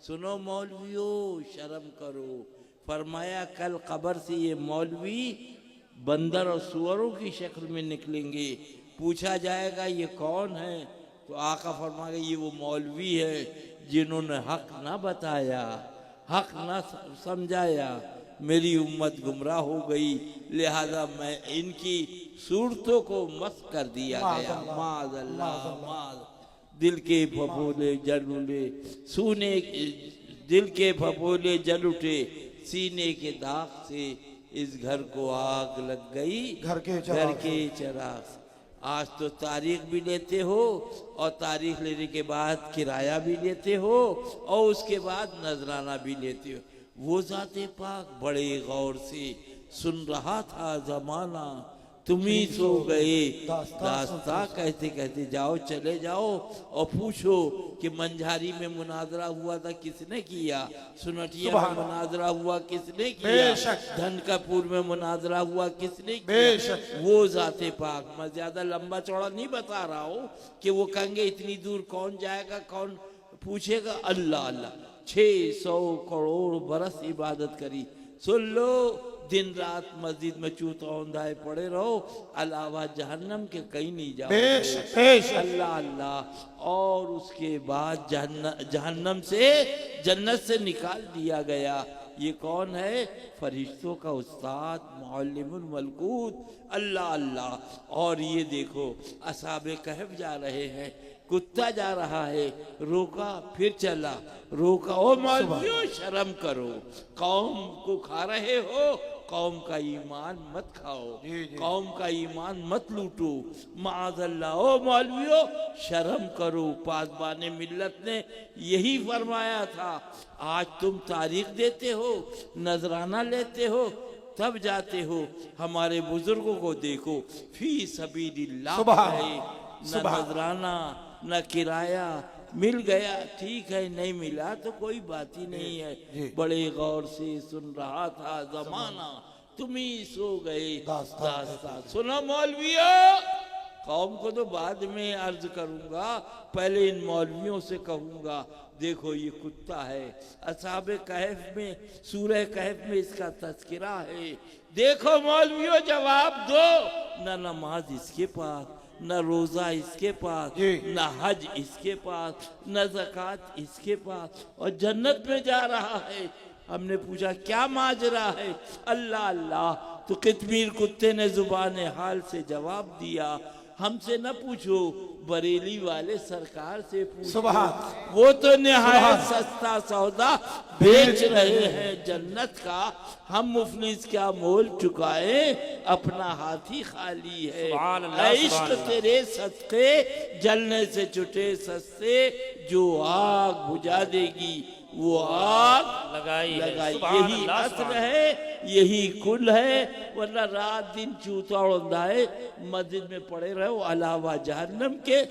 सुनो मौलवियों, शर्म करो। फरमाया कल कब्र से ये मौलवी बंदर और सुअरों की शक्ल में निकलेंगे। पूछा जाएगा ये कौन है, तो आका फरमाएगा ये वो मौलवी है जिन्होंने हक ना बताया, हक ना समझाया, मेरी उम्मत गुमराह हो गई, लिहाजा मैं इनकी सूरतों को मस्त कर दिया गया। माज़ अल्लाह माज़। दिल के फफोले जल उठे, सूने दिल के फफोले जल उठे, सीने के दाग से इस घर को आग लग गई, घर के चिराग। आज तो तारीख भी लेते हो और तारीख लेने के बाद किराया भी लेते हो और उसके बाद नजराना भी लेते हो। वो ज़ाते पाक बड़े गौर से सुन रहा था जमाना, तुम ही सो गए दास्ता कहते कहते। जाओ चले जाओ और पूछो कि मंझारी में मुनाजरा हुआ था किसने किया, सुनटिया में मुनाजरा हुआ किसने किया, धनकापुर में मुनाजरा हुआ किसने किया। वो ज़ाते पाक। मैं ज्यादा लंबा चौड़ा नहीं बता रहा हूँ कि वो कहेंगे इतनी दूर कौन जाएगा, कौन पूछेगा। अल्लाह अल्लाह 600 करोड़ बरस इबादत करी। सुन लो, दिन रात मस्जिद में चूतौंधाए पड़े रहो, अलावा जहन्नम के कहीं नहीं जाओ। अल्लाह अल्लाह। और उसके बाद जहन्नम से जन्नत से निकाल दिया गया। ये कौन है? फरिश्तों का उस्ताद मुअल्लिमुल मलकूत। अल्लाह अल्लाह। और ये देखो असहाबे कहफ जा रहे हैं, कुत्ता जा रहा है, रोका फिर चला, रोका। ओ मौलवियों शर्म करो, कौम को खा रहे हो, कौम का ईमान मत खाओ, कौम का ईमान मत लूटो। माज़अल्लाह। ओ मौलवियों शर्म करो, पासबाने मिल्लत ने यही फरमाया था। आज तुम तारीख देते हो, नजराना लेते हो, तब जाते हो। हमारे बुजुर्गों को देखो, फी सबीलिल्लाह, न नजराना न किराया, मिल गया ठीक है, नहीं मिला तो कोई बात ही नहीं है। बड़े गौर से सुन रहा था जमाना, तुम ही सो गए दास्तां। सुनो मौलवियों, कौम को तो बाद में अर्ज करूंगा, पहले इन मौलवियों से कहूंगा। देखो ये कुत्ता है, असहाबे कहफ में, सूरह कहफ में इसका तज़किरा है। देखो मौलवियों जवाब दो। न नमाज इसके पास, न रोजा इसके पास, न हज इसके पास, न ज़कात इसके पास, और जन्नत में जा रहा है। हमने पूछा क्या माजरा है? अल्लाह अल्लाह। तो कितमीर कुत्ते ने जुबान हाल से जवाब दिया, हमसे न पूछो, बरेली वाले सरकार से पूछो, वो तो निहायत सस्ता सौदा बेच रहे हैं जन्नत का। हम मुफलिस क्या मोल चुकाए, अपना हाथी खाली है। इश्क तेरे सदके जलने से छुटे सस्ते, जो आग बुझा देगी वो आग लगाई। यही असर है, यही कुल है। वरना रात दिन चूता उड़ाए मस्जिद में पड़े रहो, अलावा जहन्नम के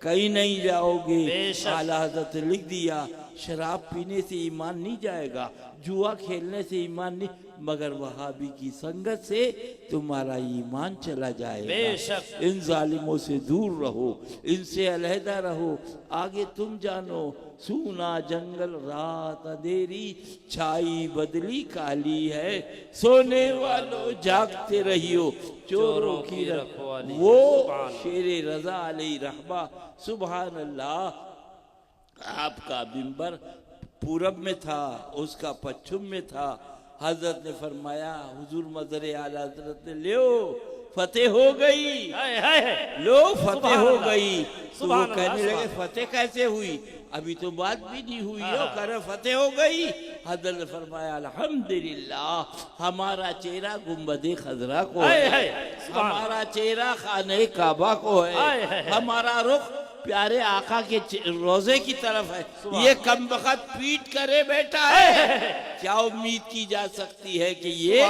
कहीं नहीं जाओगे। आला हज़रत ने लिख दिया, शराब पीने से ईमान नहीं जाएगा, जुआ खेलने से ईमान नहीं, मगर वहाबी की संगत से तुम्हारा ईमान चला जाएगा। इन जालिमों से दूर रहो, इनसे अलहदा रहो। आगे तुम जानो, सूना जंगल रात अंधेरी, छाई बदली काली है, सोने वालों जागते रहियो, चोरों की रखवाली। वो शेरे रजा अलैहि रहमा। सुभान अल्लाह। आपका मिंबर पूरब में था, उसका पश्चिम में था। हजरत ने फरमाया, हुजूर मज़र आला हजरत ने, लो फतेह हो गई, लो फतेह हो गई। तो वो कहने लगे फतेह कैसे हुई? अभी तो बात भी नहीं हुई हो, कर फतेह हो गई। हजरत ने फरमाया अल्हम्दुलिल्लाह, हमारा चेहरा गुंबदे खजरा को है, हमारा चेहरा खाने काबा को है, हमारा रुख प्यारे आका के रोजे की तरफ है। ये कम वक्त पीट करे बैठा है, क्या उम्मीद की जा सकती है कि ये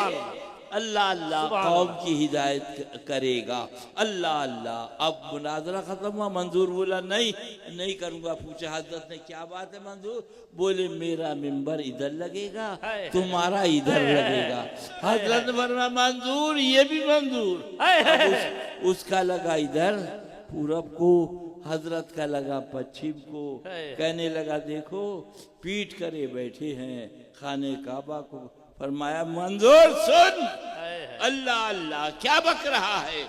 अल्लाह अल्लाह कौम की हिदायत करेगा? अल्लाह अल्लाह। अब मुनाजरा खत्म हुआ। मंजूर बोला नहीं करूंगा। पूछा हजरत ने क्या बात है मंजूर? बोले मेरा मिंबर इधर लगेगा, तुम्हारा इधर लगेगा। हजरत ने फरमाया मंजूर, ये भी मंजूर। उसका लगा इधर पूरब को, हजरत का लगा पश्चिम को, कहने लगा देखो पीठ करे बैठे हैं खाने काबा को। फरमाया मंजूर सुन, अल्लाह अल्लाह क्या बक रहा है,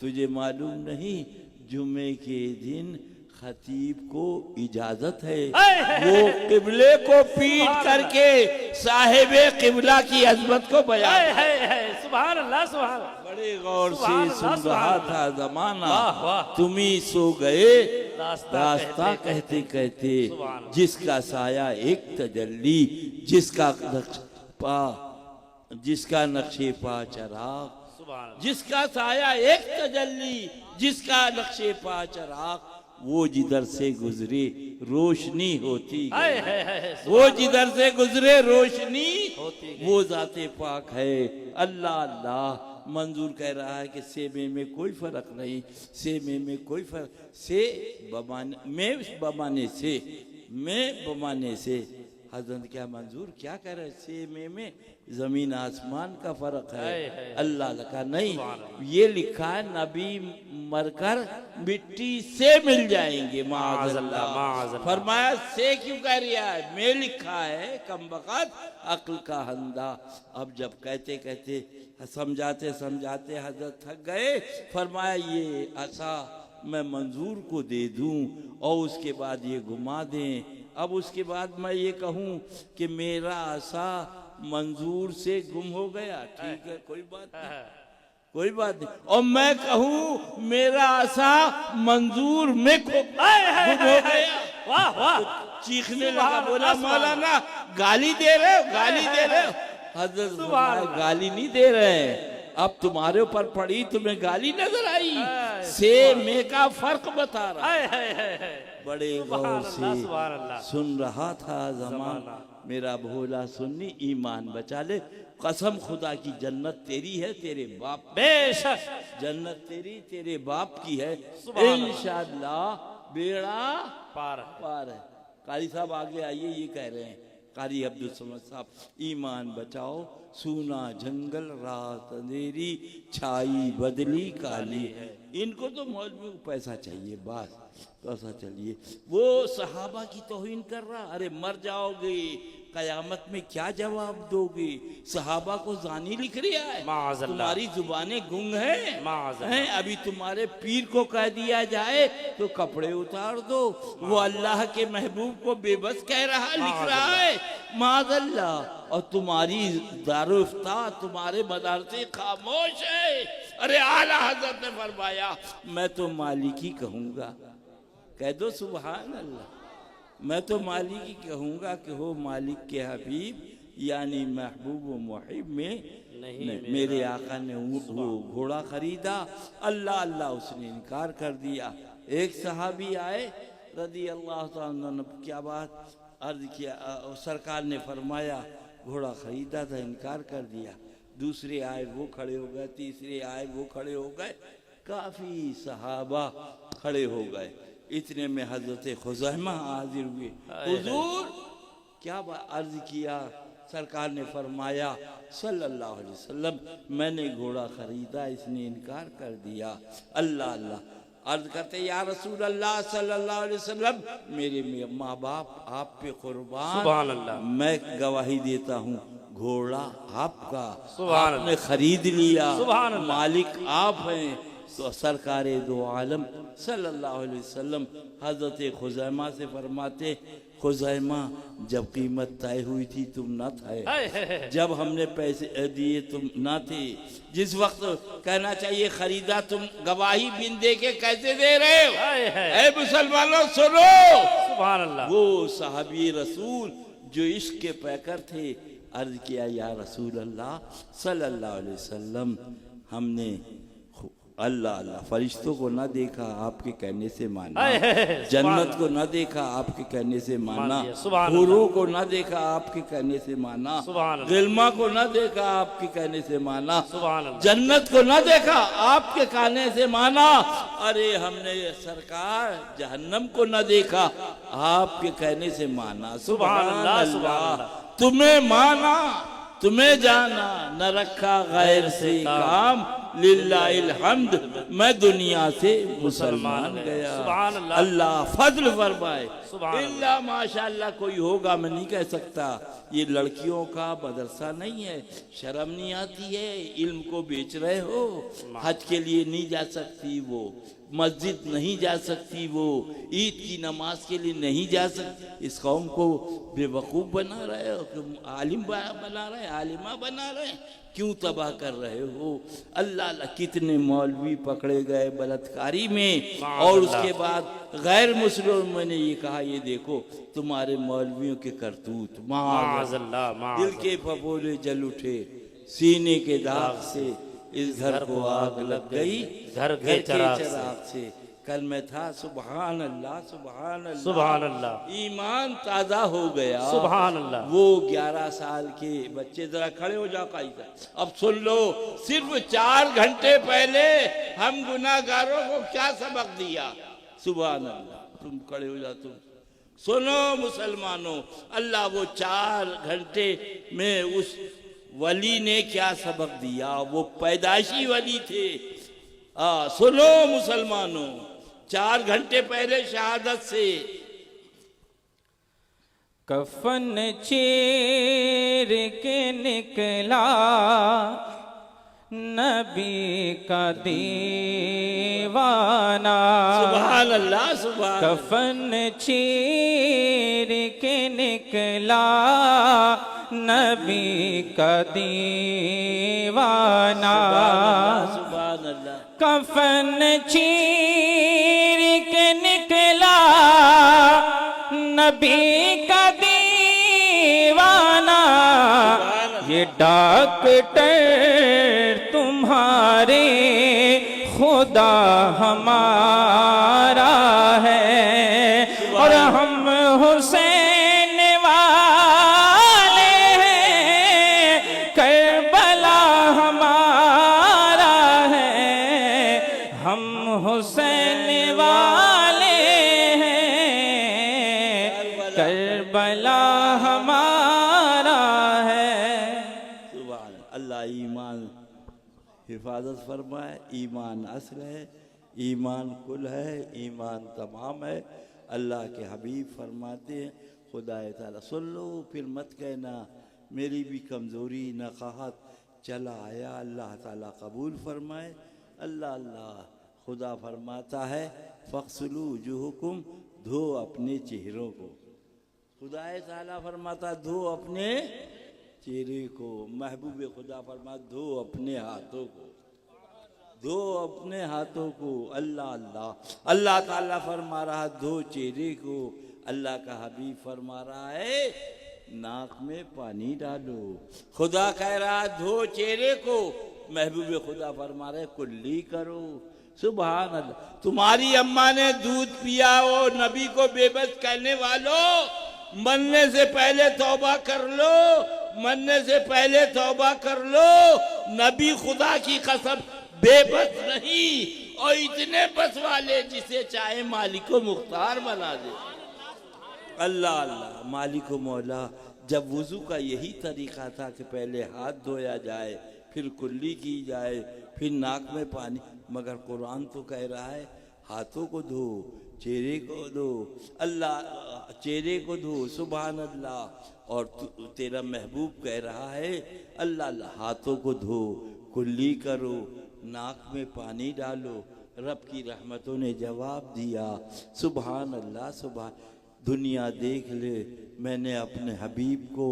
तुझे मालूम नहीं जुमे के दिन खतीब को इजाजत है वो किबले को पीट करके साहिबे किबला की अजमत को बयान। सुभान अल्लाह, सुभान। बड़े गौर से सुन रहा था जमाना, तुम ही सो गए रास्ता कहते कहते, जिसका साया एक तजल्ली, जिसका नक्शे पा चराग, जिसका साया एक तजल्ली, जिसका नक्शे पा चराग, वो जिधर से गुजरे रोशनी होती गई, वो जिधर से गुजरे रोशनी वो जाते पाक है। अल्लाह अल्लाह। मंजूर कह रहा है कि सेमे में कोई फर्क नहीं, सेमे में कोई फर्क, से बमाने से हजरत क्या मंजूर क्या कह रहे, सेमे में जमीन आसमान का फर्क है। अल्लाह का नहीं, ये लिखा है नबी मरकर मिट्टी से मिल जाएंगे, माअज़ल्लाह। फरमाया से क्यों कह रहा है, मैं लिखा है कमबख्त अक्ल का हंदा। अब जब कहते कहते समझाते समझाते हजरत थक गए, फरमाया ये असा मैं मंजूर को दे दूं और उसके बाद ये घुमा दें। अब उसके बाद मैं ये कहूं कि मेरा आशा मंजूर से गुम हो गया, ठीक है कोई बात नहीं, कोई बात नहीं। और मैं कहूं मेरा आशा मंजूर में गुम हो गया, वाह वाह, चीखने लगा, बोला मौलाना गाली दे रहे हो, गाली दे रहे हो। हजरत गाली नहीं दे रहे हैं, अब तुम्हारे ऊपर पड़ी तुम्हें गाली नजर आई, से में का फर्क बता रहा है। बड़े गौर से सुन रहा था जमाना, मेरा भोला सुन्नी ईमान बचा ले, कसम खुदा की जन्नत तेरी है तेरे बाप, बेशक जन्नत तेरी तेरे बाप की है, इंशाअल्लाह बेड़ा पार है। कारी साहब आगे आइए, ये कह रहे हैं कारी अब्दुल समद साहब, ईमान बचाओ सूना जंगल रात अंधेरी छाई बदली काली है। इनको तो मौलवी को पैसा चाहिए, बस पैसा चाहिए। वो सहाबा की तौहीन कर रहा, अरे मर जाओगे कयामत में क्या जवाब दोगे, सहाबा को जानी लिख रहा है, तुम्हारी जुबानें गुंग हैं, अभी तुम्हारे पीर को कह दिया जाए तो कपड़े उतार दो, वो अल्लाह के महबूब को बेबस कह रहा लिख रहा है, माज़अल्लाह। और तुम्हारी दारुल इफ्ता तुम्हारे मदरसे खामोश है। अरे आला हजरत ने फरमाया मैं तो मालिकी कहूंगा, कह दो सुभान अल्लाह, मैं तो मालिक ही कहूँगा कि हो मालिक के हबीब, यानी महबूब व मुहिब में नहीं। मेरे आका ने वो घोड़ा खरीदा, अल्लाह अल्लाह उसने इनकार कर दिया। एक सहाबी आए रदी अल्लाह ताला ने, क्या बात अर्ज किया, सरकार ने फरमाया घोड़ा खरीदा था, इनकार कर दिया। दूसरे आए वो खड़े हो गए, तीसरे आए वो खड़े हो गए, काफ़ी सहाबा खड़े हो गए। इतने में हजरत खुज़ैमा हाजिर हुए, हुजूर क्या अर्ज किया, सरकार ने फरमाया सल्लल्लाहु अलैहि वसल्लम मैंने घोड़ा खरीदा, इसने इनकार कर दिया। अल्लाह अल्लाह अर्ज करते या रसूल अल्लाह सल्लल्लाहु अलैहि वसल्लम, मेरे माँ बाप आप पे कुर्बान, सुभान अल्लाह, मैं गवाही देता हूँ घोड़ा आपका, आपने खरीद लिया, मालिक आप हैं। तो सरकार दो आलम सल्लल्लाहु अलैहि वसल्लम हजरत खुज़ैमा से फरमाते, खुज़ैमा जब कीमत तय हुई थी तुम न थे, जब हमने पैसे दिए तुम न थे, जिस वक्त कहना चाहिए खरीदा तुम गवाही बिन दे के कैसे दे रहे हो। ऐ मुसलमानों सुनो, सुभान अल्लाह। वो साहबी रसूल जो इश्क के पैकर थे, अर्ज किया या रसूल अल्लाह सल्लल्लाहु अलैहि वसल्लम, हमने अल्लाह अल्लाह फरिश्तों को न देखा आपके कहने से माना, जन्नत को न देखा आपके कहने से माना, हुरों को न देखा आपके कहने से माना, गिल्मा को न देखा आपके कहने से माना, जन्नत को न देखा आपके कहने से माना। अरे हमने सरकार जहन्नम को न देखा आपके कहने से माना। सुभान अल्लाह, तुम्हें माना तुम्हें जाना न रखा गैर से काम, लिल्लाहिल हम्द मैं दुनिया से मुसलमान गया। सुभान अल्लाह। अल्लाह फजल फरमाए। सुभान इल्ला माशाअल्लाह कोई होगा, मैं नहीं कह सकता। ये लड़कियों का मदरसा नहीं है, शर्म नहीं आती है? इल्म को बेच रहे हो। हज के लिए नहीं जा सकती वो, मस्जिद नहीं जा सकती वो, ईद की नमाज के लिए नहीं जा सकती। इस कौम को बेवकूफ़ बना रहे हो, आलिम बना रहे, आलिमा बना रहे, क्यों तबाह कर रहे हो? अल्लाह अल्लाह कितने मौलवी पकड़े गए बलात्कारी में, और उसके बाद गैर मुस्लिमों ने ये कहा ये देखो तुम्हारे मौलवियों के करतूत। माअज़ल्लाह, दिल के फफोले जल उठे, सीने के दाग से इस घर को आग लग गई, घर के चिराग से। कल मैं था, सुभान अल्लाह सुभान अल्लाह सुभान अल्लाह, ईमान ताज़ा हो गया। सुभान अल्लाह। वो 11 साल के बच्चे, जरा खड़े हो जाओ काई साहब, अब सुन लो। सिर्फ 4 घंटे पहले हम गुनाहगारों को क्या सबक दिया। सुभान अल्लाह, तुम खड़े हो जाओ, तुम सुनो मुसलमानों, अल्लाह वो 4 घंटे में उस वली ने क्या सबक दिया। वो पैदाइशी वली थे। सुनो मुसलमानों, 4 घंटे पहले शहादत से कफन चीर के निकला नबी का दीवाना। सुभान अल्लाह सुभान। कफन चीर के निकला नबी का दीवाना। सुभान अल्लाह। कफन चीर के निकला नबी का दीवाना। ये डॉक्टर तुम्हारे खुदा हमारा है, और हम हुसैन वाले हैं, करबला हमारा है। हम हुसैन वाले हैं, करबला हमारा है। सुभान अल्लाह। ईमान हिफाजत फरमाए। ईमान असल है, ईमान कुल है, ईमान तमाम है। अल्लाह के हबीब फरमाते हैं, खुदा ताला सुन लो फिर मत कहना मेरी भी कमज़ोरी नक़ाहत चला आया। अल्लाह ताला कबूल फरमाए। अल्लाह अल्लाह। खुदा फरमाता है फ़ग़्सिलू वुजूहकुम, धो अपने चेहरों को। खुदा ताला फरमाता धो अपने चेहरे को। महबूब खुदा फरमा धो अपने हाथों को, धो अपने हाथों को। अल्लाह अल्लाह। अल्लाह ताला फरमा रहा धो चेहरे को। अल्लाह का हबीब फरमा रहा है नाक में पानी डालो। खुदा कह रहा धो चेहरे को, महबूब खुदा फरमा रहे कुल्ली करो। सुभान अल्लाह। तुम्हारी अम्मा ने दूध पिया हो, नबी को बेबस कहने वालों, मरने से पहले तौबा कर लो, मरने से पहले तौबा कर लो। नबी खुदा की कसम बेबस नहीं, और इतने बस वाले जिसे चाहे मालिको मुख्तार बना दे। अल्लाह अल्लाह। मालिको मौला। जब वुजू का यही तरीका था कि पहले हाथ धोया जाए, फिर कुल्ली की जाए, फिर नाक में पानी, मगर कुरान तो कह रहा है हाथों को धो, चेहरे को धो। अल्लाह चेहरे को धो। सुभान अल्लाह। और तेरा महबूब कह रहा है अल्लाह अल्लाह हाथों को धो, कुल्ली करो, नाक में पानी डालो। रब की रहमतों ने जवाब दिया। सुभान अल्लाह सुभान। दुनिया देख ले, मैंने अपने हबीब को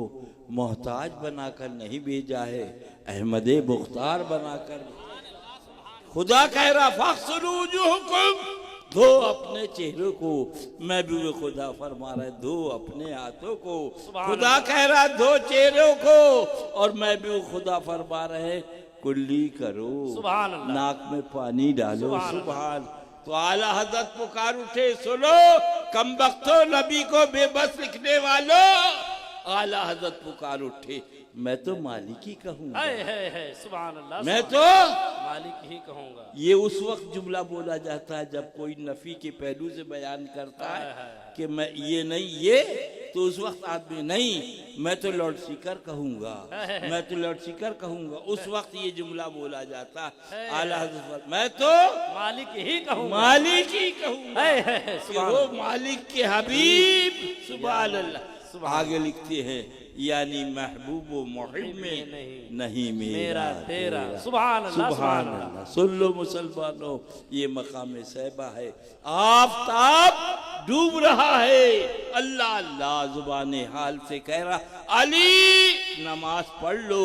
मोहताज बनाकर नहीं भेजा है, अहमद मुख्तार बनाकर। खुदा कह रहा फ़ग़्सिलू वुजूहकुम, धो अपने चेहरों को। महबूब खुदा फरमा रहा है धो अपने हाथों को। खुदा कह रहा धो चेहरों को, और महबूब खुदा फरमा रहे कुल्ली करो, सुभान अल्लाह। नाक में पानी डालो। सुभान। तो आला हज़रत पुकार उठे, सुनो कमबख्तो नबी को बेबस लिखने वालों, आला हजरत पुकार उठे, मैं तो मालिक ही कहूंगा, है सुभान अल्लाह। मैं तो मालिक ही कहूंगा। ये उस वक्त जुमला बोला जाता है जब कोई नफी के पहलू से बयान करता है कि मैं ये नहीं ये, तो उस वक्त आदमी नहीं, मैं तो लाउड स्पीकर कहूंगा, मैं तो लाउड स्पीकर कहूंगा, उस वक्त ये जुमला बोला जाता है। आला हज़रत मैं तो मालिक ही कहूंगा, मालिक ही कहूंगा कि सुभान वो मालिक के हबीब सुभान अल्लाह। आगे लिखते हैं यानी महबूब व मुहिब में नहीं मेरा तेरा। सुभान अल्लाह सुभान अल्लाह। सुन लो मुसलमानों, ये मकाम सहबा है, आफताब डूब रहा है, अल्लाह अल्लाह जुबाने हाल से कह रहा, अली नमाज पढ़ लो,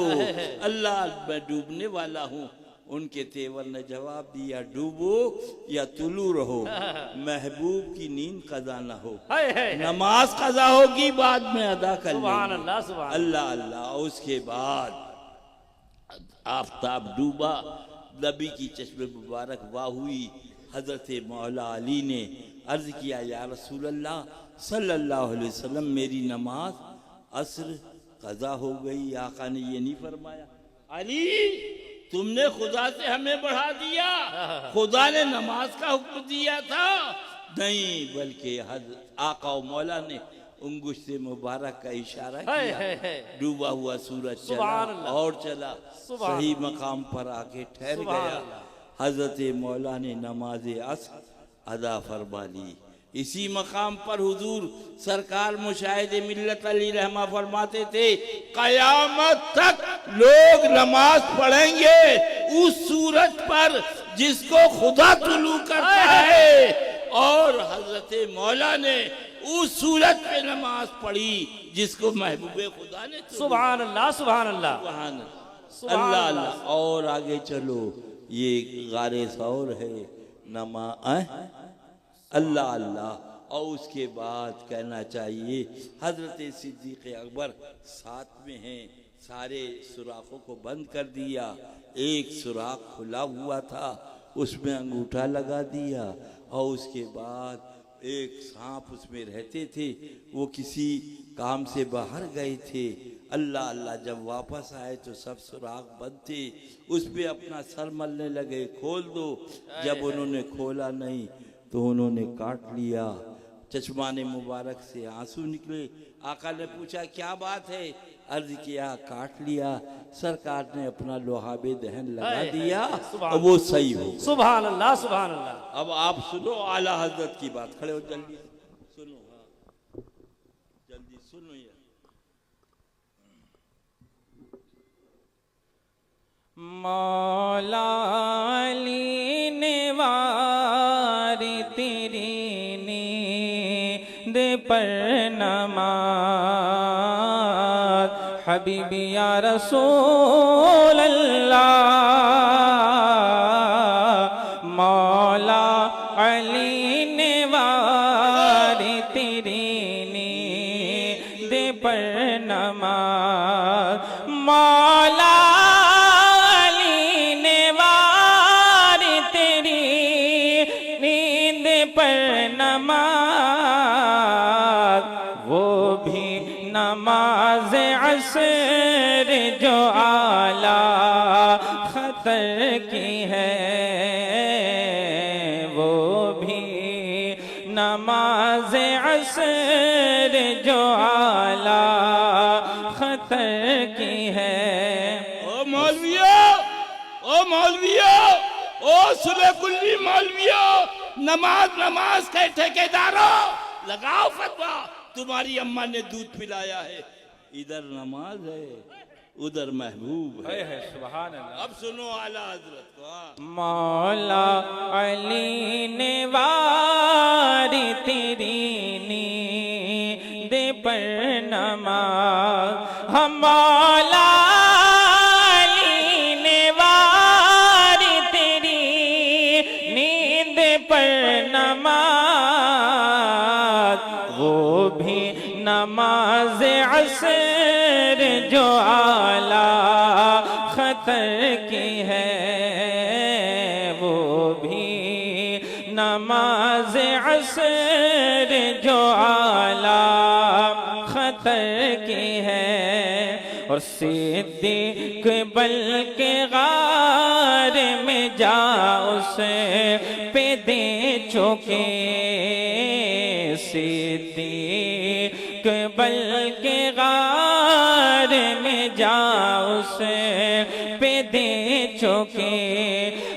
अल्लाह मैं डूबने वाला हूँ। उनके तेवर ने जवाब दिया, डूबो या तुलू रहो, महबूब की नींद कज़ा न हो, नमाज कज़ा होगी बाद में अदा कर सुभान अल्लाह सुभान अल्लाह अल्लाह। उसके बाद आफताब डूबा, नबी की चश्मे मुबारक वाह हुई। हजरत मौला अली ने अर्ज किया, या रसूल अल्लाह सल्लल्लाहु अलैहि वसल्लम, मेरी नमाज असर कज़ा हो गई। आका ने ये नहीं फरमाया, अली तुमने खुदा से हमें बढ़ा दिया, खुदा ने नमाज का हुक्म दिया था, नहीं बल्कि आका और मौला ने उंगुश से मुबारक का इशारा किया। डूबा हुआ सूरज चला और चला, सही मकाम पर आके ठहर गया। हजरत मौला ने नमाज असर अदा फरमा ली। इसी मकाम पर हुजूर सरकार मुशाहिदे मिल्लत अली रहमा फरमाते थे, कयामत तक लोग नमाज पढ़ेंगे उस सूरज पर जिसको खुदा तुलू करता है, और हजरत मौला ने उस सूरज पे नमाज पढ़ी जिसको महबूबे खुदा ने। सुभान अल्लाह सुभान अल्लाह सुभान अल्लाह अल्लाह। और आगे चलो, ये गारे सौर है अल्लाह अल्लाह। और उसके बाद कहना चाहिए हजरत सिद्दीक़ अकबर साथ में हैं, सारे सुराखों को बंद कर दिया, एक सुराख खुला हुआ था उसमें अंगूठा लगा दिया, और उसके बाद एक सांप उसमें रहते थे, वो किसी काम से बाहर गए थे। अल्लाह अल्लाह, जब वापस आए तो सब सुराख बंद थे, उस पर अपना सर मलने लगे, खोल दो। जब उन्होंने खोला नहीं तो उन्होंने काट लिया, चश्माने मुबारक से आंसू निकले। आका ने पूछा क्या बात है, अर्ज किया काट लिया, सरकार ने अपना लोहाबे दहन लगा दिया और वो सही हो। सुभान अल्लाह सुभान अल्लाह। अब आप सुनो आला हजरत की बात, खड़े हो जल्दी सुनो, हाँ जल्दी सुनो। ये मौला अली ने वारी तेरी नींद पर नमाज, हबीबी या रसूल अल्लाह। मौला अली ने वारी तेरी नींद पर नमाज, मौला नमाज असर जो आला खतर की है, वो भी नमाज असर जो आला खतर की है। ओ मौलविया, ओ मौलविया, ओ सुले कुल्ली मौलविया, नमाज नमाज के ठेकेदारों लगाओ फतवा, तुम्हारी अम्मा ने दूध पिलाया है, इधर नमाज है उधर महबूब है। सुभान अल्लाह। अब सुनो आला हजरत को। मौला अली ने वारी तेरी नींद पर नमाज, हम मौला अली ने वारी तेरी नींद पर नमाज, वो भी नमाज असर जो आला खतर की है, वो भी नमाज असर जो आला खतर की है। और सिद्दीक बल्कि गार में जा उसे पे दे चुके, सिद्दीक बल्कि गार में जा उसे पे दे चुके।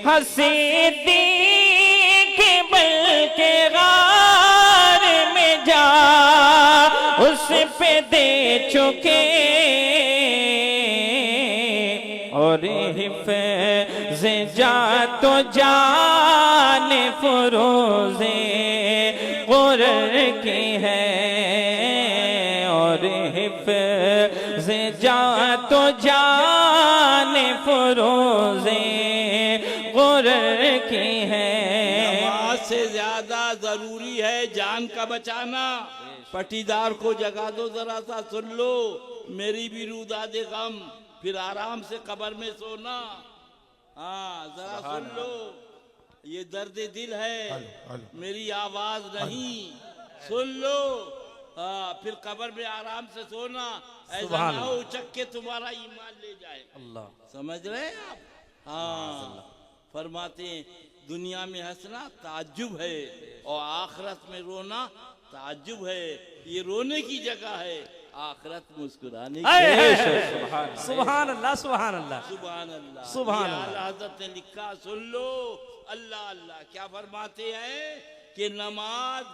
हाँ सिद्दीक बल्कि गार में जा उस पे दे चुके। और हिफ़्ज़ जा तो जान फ़ुरूज़े ग़ुरर की है। और हिफ़्ज़ जा तो जान फ़ुरूज़े ग़ुरर की है। नमाज से ज्यादा जरूरी है जान का बचाना। पटीदार को जगा दो, जरा सा सुन लो मेरी भी रूदा दे गम, फिर आराम से कब्र में सोना। हाँ जरा सुन लो, ये दर्द दिल है, मेरी आवाज नहीं, सुन लो। हाँ फिर कब्र में आराम से सोना, ऐसा ना हो उचक के तुम्हारा ईमान ले जाए। अल्लाह, समझ रहे हैं आप? हाँ फरमाते हैं दुनिया में हंसना ताज्जुब है और आखिरत में रोना ताज्जुब है। ये रोने की जगह है, आखिरत मुस्कुराने की। सुभान अल्लाह, सुभान अल्लाह, सुभान अल्लाह, सुभान ये अल्लाह। हज़रत ने लिखा, सुन लो। अल्लाह अल्लाह क्या फरमाते हैं कि नमाज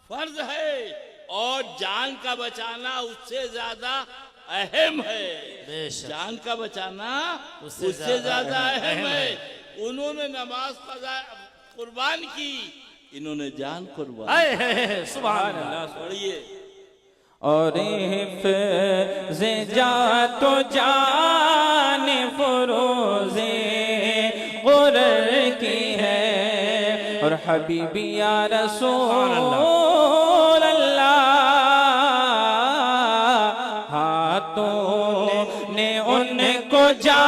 फर्ज है और जान का बचाना उससे ज्यादा अहम है। जान का बचाना उससे ज्यादा अहम है। उन्होंने नमाज कुर्बान की, इन्होंने जान कुर्बान। सुभान अल्लाह। पढ़िए। और हिफ़्ज़ जा तो जान फ़ुरूज़े ग़ुरर की है। और हबीबी या रसूल अल्लाह, हाथों ने उनको जा